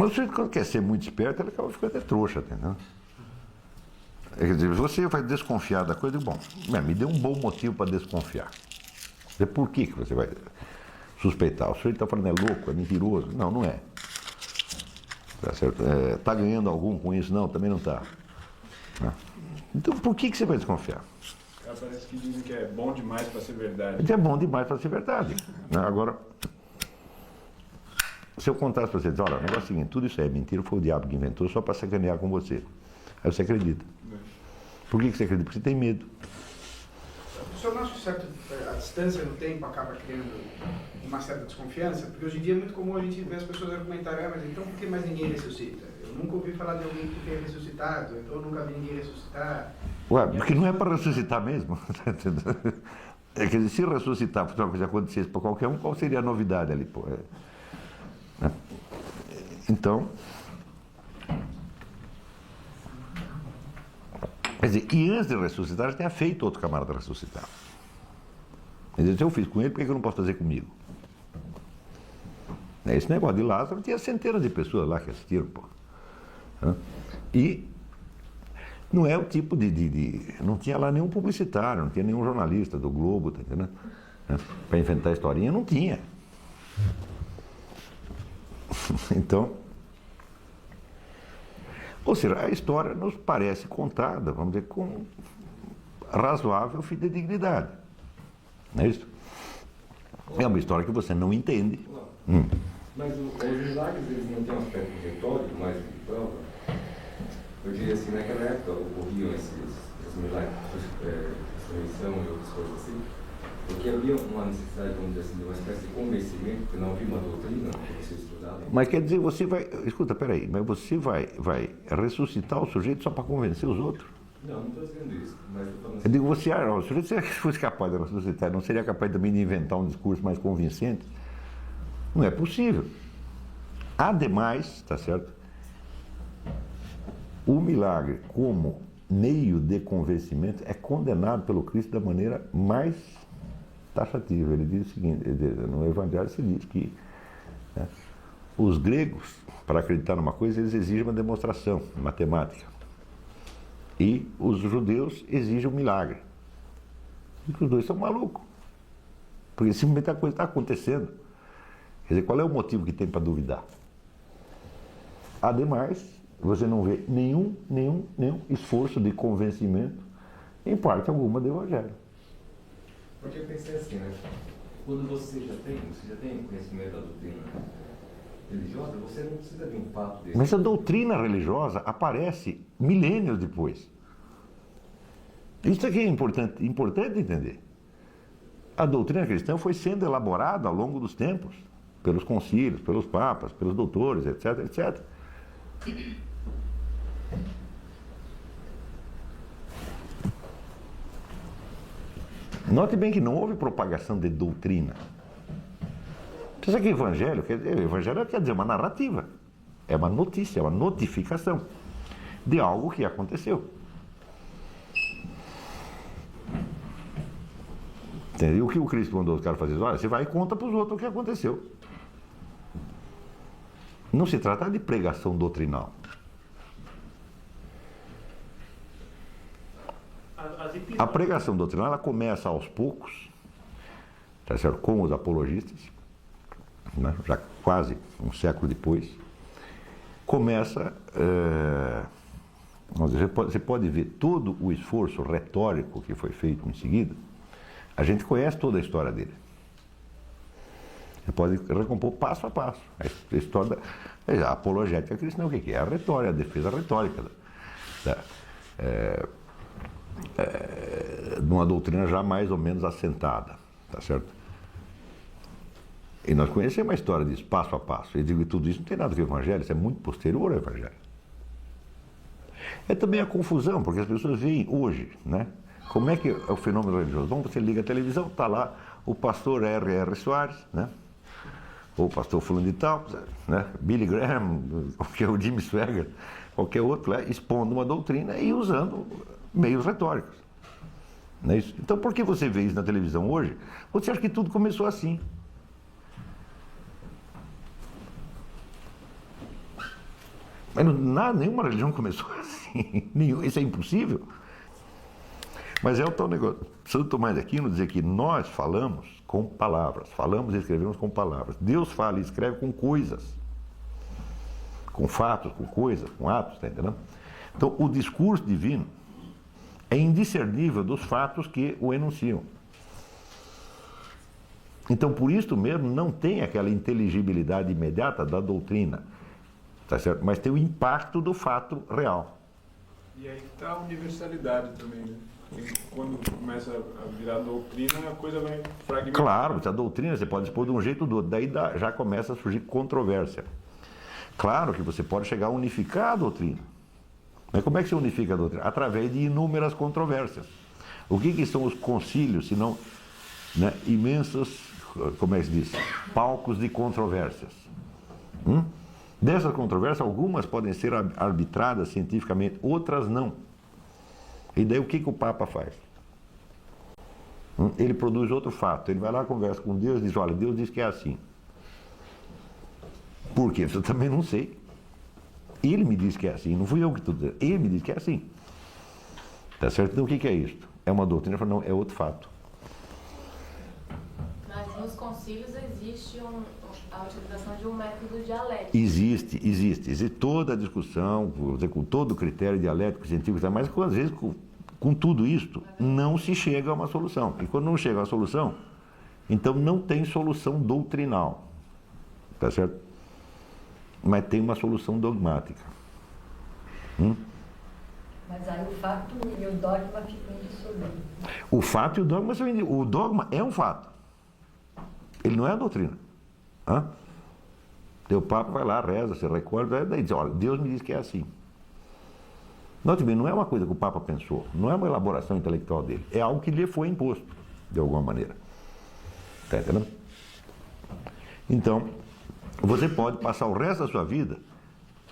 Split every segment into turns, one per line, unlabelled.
Mas o sujeito, quando quer ser muito esperto, ele acaba ficando até trouxa, entendeu? Quer dizer, você vai desconfiar da coisa, bom, me dê um bom motivo para desconfiar. Por que você vai suspeitar? O sujeito está falando é louco, é mentiroso? Não, não é. Tá certo? Está ganhando algum com isso? Não, também não está. Então, por que você vai desconfiar?
Parece que dizem que é bom demais para ser verdade.
É bom demais para ser verdade. Agora, se eu contasse para você, dizer, olha, o negócio é o seguinte, tudo isso é mentira, foi o diabo que inventou só para sacanear com você. Aí você acredita. Por que você acredita? Porque você tem medo.
O senhor não acha que a distância no tempo acaba criando uma certa desconfiança? Porque hoje em dia é muito comum a gente ver as pessoas argumentarem, mas então por que mais ninguém ressuscita? Eu nunca ouvi falar de alguém que tenha ressuscitado, então eu nunca vi ninguém ressuscitar.
Ué, porque não é para ressuscitar mesmo. Quer dizer, se ressuscitar fosse uma coisa que acontecesse para qualquer um, qual seria a novidade ali? Pô? Então, quer dizer, e antes de ressuscitar, já tinha feito outro camarada ressuscitar. Quer dizer, se eu fiz com ele, por que eu não posso fazer comigo? Esse negócio de Lázaro, tinha centenas de pessoas lá que assistiram, pô. E não é o tipo não tinha lá nenhum publicitário, não tinha nenhum jornalista do Globo, tá entendendo? Para inventar a historinha, não tinha. Então, ou seja, a história nos parece contada, vamos dizer, com razoável fidedignidade. Não é isso? É uma história que você não entende.
Mas os milagres, eles não têm um aspecto retórico mais do que prova? Eu diria assim, naquela época ocorriam esses milagres, ressurreição e outras coisas assim, porque havia uma necessidade, vamos dizer assim, de uma espécie de convencimento, porque não havia uma doutrina que você estudava.
Mas quer dizer, você vai... Escuta, peraí, mas você vai ressuscitar o sujeito só para convencer os outros?
Não, não estou dizendo isso, mas eu estou falando assim...
Eu digo, o sujeito, se fosse capaz de ressuscitar, não seria capaz também de inventar um discurso mais convincente? Não é possível. Ademais, tá certo? O milagre, como meio de convencimento, é condenado pelo Cristo da maneira mais taxativa. Ele diz o seguinte, no Evangelho se diz que os gregos, para acreditar numa coisa, eles exigem uma demonstração matemática. E os judeus exigem um milagre. E os dois são malucos. Porque simplesmente a coisa está acontecendo. Quer dizer, qual é o motivo que tem para duvidar? Ademais, você não vê nenhum esforço de convencimento em parte alguma do Evangelho.
Porque eu pensei assim, né? Quando você já tem conhecimento da doutrina religiosa, você não precisa de um fato desse.
Mas a doutrina religiosa aparece milênios depois. Isso aqui é importante entender. A doutrina cristã foi sendo elaborada ao longo dos tempos, pelos concílios, pelos papas, pelos doutores, etc, etc. Note bem que não houve propagação de doutrina. Você sabe que o Evangelho quer dizer uma narrativa. É uma notícia, é uma notificação de algo que aconteceu. Entendeu? O que o Cristo mandou os caras fazer? Olha, você vai e conta para os outros o que aconteceu. Não se trata de pregação doutrinal. A pregação doutrinal ela começa aos poucos, tá certo? Com os apologistas, né? Já quase um século depois. Começa, você pode ver todo o esforço retórico que foi feito em seguida. A gente conhece toda a história dele. Você pode recompor passo a passo. A história a apologética cristã, o que é? A retórica, a defesa retórica de uma doutrina já mais ou menos assentada, tá certo? E nós conhecemos a história disso, passo a passo. Eu digo que tudo isso não tem nada a ver com o Evangelho, isso é muito posterior ao Evangelho. É também a confusão, porque as pessoas veem hoje, né? Como é que é o fenômeno religioso? Bom, você liga a televisão, está lá o pastor R.R. Soares, né? Ou o pastor fulano de tal, né? Billy Graham, o Jimmy Swaggart, qualquer outro, lá, expondo uma doutrina e usando meios retóricos. Não é isso? Então, por que você vê isso na televisão hoje? Você acha que tudo começou assim? Mas nenhuma religião começou assim. Isso é impossível. Mas é o tal negócio. Santo Tomás de Aquino dizia que nós falamos com palavras. Falamos e escrevemos com palavras. Deus fala e escreve com coisas. Com fatos, com coisas, com atos, tá entendendo? Então, o discurso divino é indiscernível dos fatos que o enunciam. Então, por isso mesmo, não tem aquela inteligibilidade imediata da doutrina, tá certo? Mas tem o impacto do fato real.
E aí está a universalidade também, né? E quando começa a virar doutrina, a coisa vai fragmentar.
Claro, a doutrina você pode expor de um jeito ou do outro, daí já começa a surgir controvérsia. Claro que você pode chegar a unificar a doutrina. Mas como é que se unifica a doutrina? Através de inúmeras controvérsias. O que são os concílios, se não, né, imensos, como é que se diz, palcos de controvérsias? Dessas controvérsias, algumas podem ser arbitradas cientificamente, outras não. E daí o que o Papa faz? Ele produz outro fato, ele vai lá, conversa com Deus e diz, olha, Deus diz que é assim. Por quê? Eu também não sei. Ele me diz que é assim, não fui eu que estou dizendo, ele me diz que é assim. Tá certo? Então o que é isto? É uma doutrina? Não, é outro fato.
Mas nos concílios existe a utilização de um método dialético.
Existe toda a discussão, com todo o critério dialético, científico, mas às vezes com tudo isto não se chega a uma solução. E quando não chega a uma solução, então não tem solução doutrinal. Tá certo? Mas tem uma solução dogmática.
Mas aí o fato e o dogma ficam indissolúveis.
O fato e o dogma são indissolúveis. O dogma é um fato. Ele não é a doutrina. O Papa vai lá, reza, se recorda, daí diz, olha, Deus me diz que é assim. Note bem, não é uma coisa que o Papa pensou, não é uma elaboração intelectual dele, é algo que lhe foi imposto, de alguma maneira. Está entendendo? Então, você pode passar o resto da sua vida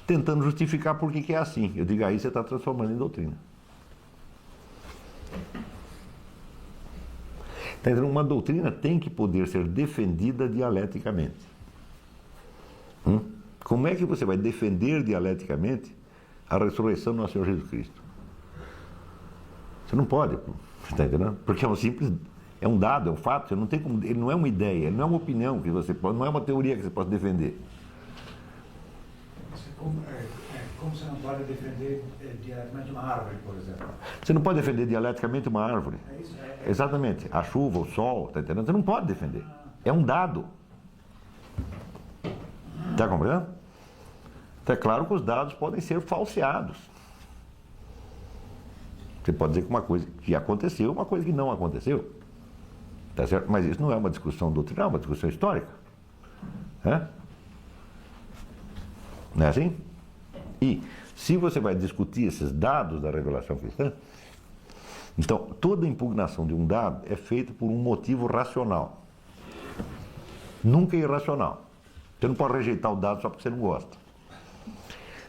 tentando justificar por que é assim. Eu digo, aí você está transformando em doutrina. Tá entendendo? Uma doutrina tem que poder ser defendida dialeticamente. Como é que você vai defender dialeticamente a ressurreição do nosso Senhor Jesus Cristo? Você não pode, está entendendo? Porque é um dado, é um fato, você não tem como, ele não é uma ideia, ele não é uma opinião que você pode, não é uma teoria que você pode defender.
Como você não pode defender diretamente uma árvore, por exemplo?
Você não pode defender dialeticamente uma árvore.
É isso?
Exatamente. A chuva, o sol, está entendendo? Você não pode defender. É um dado. Está compreendendo? Então, é claro que os dados podem ser falseados. Você pode dizer que uma coisa que aconteceu, uma coisa que não aconteceu. Tá certo? Mas isso não é uma discussão doutrinal, é uma discussão histórica. Não é assim? E se você vai discutir esses dados da revelação cristã, então toda impugnação de um dado é feita por um motivo racional. Nunca é irracional. Você não pode rejeitar o dado só porque você não gosta.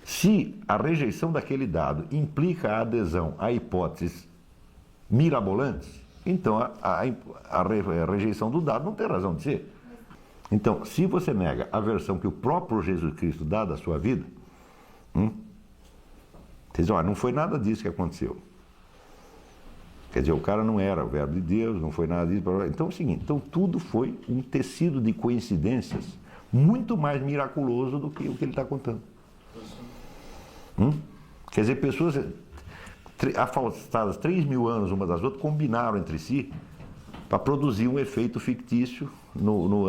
Se a rejeição daquele dado implica a adesão a hipóteses mirabolantes, então a rejeição do dado não tem razão de ser. Então, se você nega a versão que o próprio Jesus Cristo dá da sua vida, você diz, olha, não foi nada disso que aconteceu. Quer dizer, o cara não era o verbo de Deus, não foi nada disso. Então é o seguinte, então tudo foi um tecido de coincidências muito mais miraculoso do que o que ele está contando. Quer dizer, pessoas afastadas 3.000 anos umas das outras combinaram entre si para produzir um efeito fictício no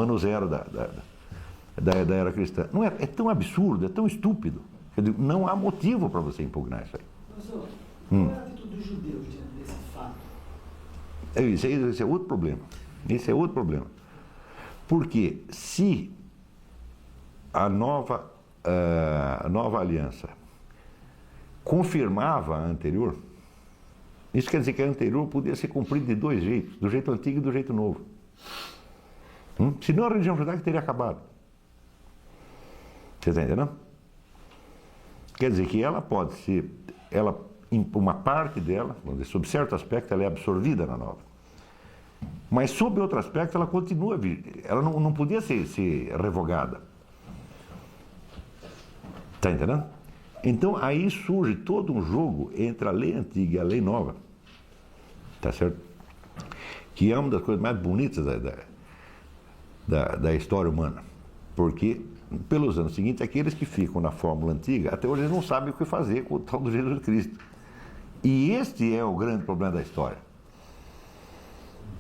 ano zero da era cristã. Não é tão absurdo, é tão estúpido. Quer dizer, não há motivo para você impugnar isso aí.
Professor, qual é a atitude dos judeus diante desse fato?
Esse é outro problema. Esse é outro problema. Porque se a nova aliança confirmava a anterior, isso quer dizer que a anterior podia ser cumprida de dois jeitos, do jeito antigo e do jeito novo. Senão a religião judaica teria acabado. Você está entendendo? Quer dizer que ela pode ser, uma parte dela, vamos dizer, sob certo aspecto, ela é absorvida na nova. Mas sob outro aspecto, ela continua, ela não podia ser revogada. Está entendendo? Então aí surge todo um jogo entre a lei antiga e a lei nova. Tá certo? Que é uma das coisas mais bonitas da história humana. Porque, pelos anos seguintes, aqueles que ficam na fórmula antiga, até hoje eles não sabem o que fazer com o tal do Jesus Cristo. E este é o grande problema da história.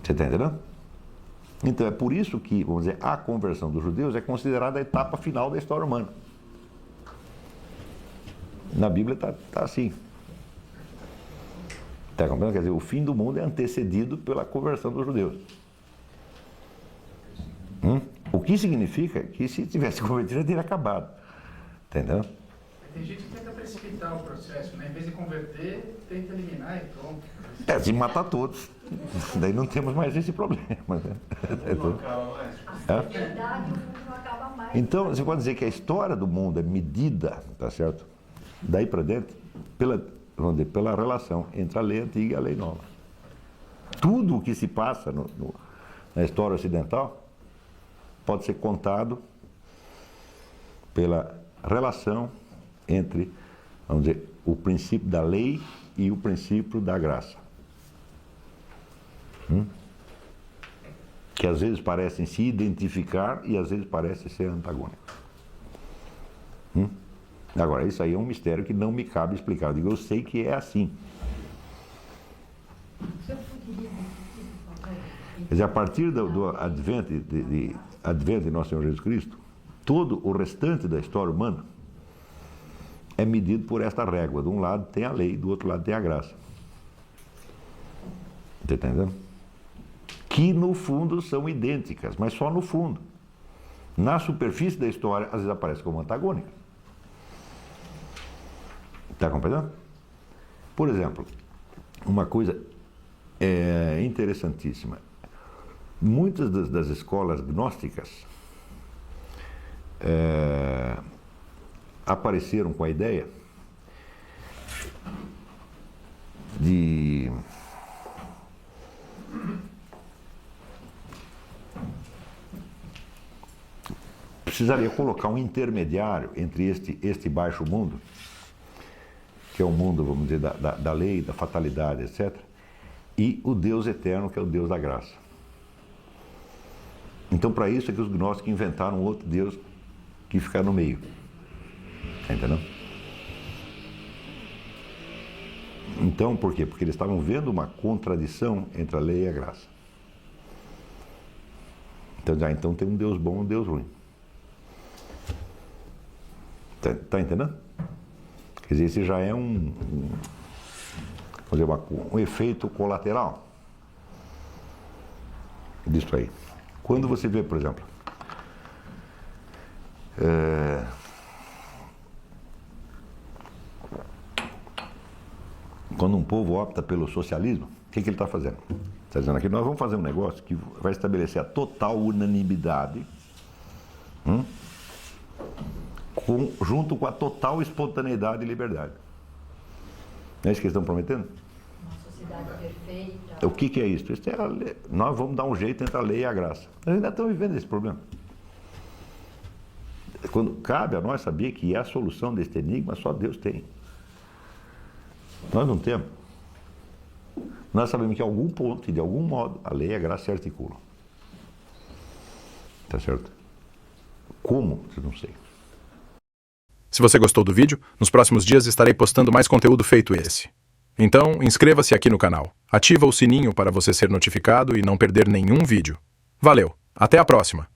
Você está entendendo? Então é por isso que, vamos dizer, a conversão dos judeus é considerada a etapa final da história humana. Na Bíblia está assim. Está compreendendo? Quer dizer, o fim do mundo é antecedido pela conversão dos judeus. O que significa que se tivesse convertido já teria acabado. Entendeu?
Tem gente que tenta precipitar o processo, né? Em vez de converter, tenta eliminar e pronto.
De matar todos. Daí não temos mais esse problema. Né?
Não acaba mais.
A verdade, o mundo não acaba mais.
Então, você pode dizer que a história do mundo é medida, tá certo? Daí para dentro, vamos dizer, pela relação entre a lei antiga e a lei nova. Tudo o que se passa na história ocidental pode ser contado pela relação entre, vamos dizer, o princípio da lei e o princípio da graça. Que às vezes parecem se identificar e às vezes parecem ser antagônicos. Agora, isso aí é um mistério que não me cabe explicar. Eu digo, eu sei que é assim.
Se eu poderia repetir, por favor?
Quer dizer, a partir do advento de nosso Senhor Jesus Cristo, todo o restante da história humana é medido por esta régua. De um lado tem a lei, do outro lado tem a graça. Está entendendo? Que no fundo são idênticas, mas só no fundo. Na superfície da história, às vezes aparece como antagônica. Está compreendendo? Por exemplo, uma coisa interessantíssima. Muitas das escolas gnósticas apareceram com a ideia de precisaria colocar um intermediário entre este baixo mundo, que é o mundo, vamos dizer, da lei, da fatalidade, etc., e o Deus eterno, que é o Deus da graça. Então, para isso é que os gnósticos inventaram um outro Deus que fica no meio. Entendeu? Então, por quê? Porque eles estavam vendo uma contradição entre a lei e a graça. Então tem um Deus bom e um Deus ruim. Tá entendendo? Quer dizer, esse já é um efeito colateral disso aí. Quando você vê, por exemplo, quando um povo opta pelo socialismo, o que ele está fazendo? Está dizendo aqui, nós vamos fazer um negócio que vai estabelecer a total unanimidade, junto com a total espontaneidade e liberdade. Não é isso que eles estão prometendo?
Uma sociedade perfeita.
O que é isso? Isso é nós vamos dar um jeito entre a lei e a graça. Nós ainda estamos vivendo esse problema. Quando cabe a nós saber que a solução deste enigma só Deus tem. Nós não temos. Nós sabemos que em algum ponto e de algum modo a lei e a graça se articulam. Tá certo? Como? Eu não sei.
Se você gostou do vídeo, nos próximos dias estarei postando mais conteúdo feito esse. Então, inscreva-se aqui no canal, ativa o sininho para você ser notificado e não perder nenhum vídeo. Valeu, até a próxima!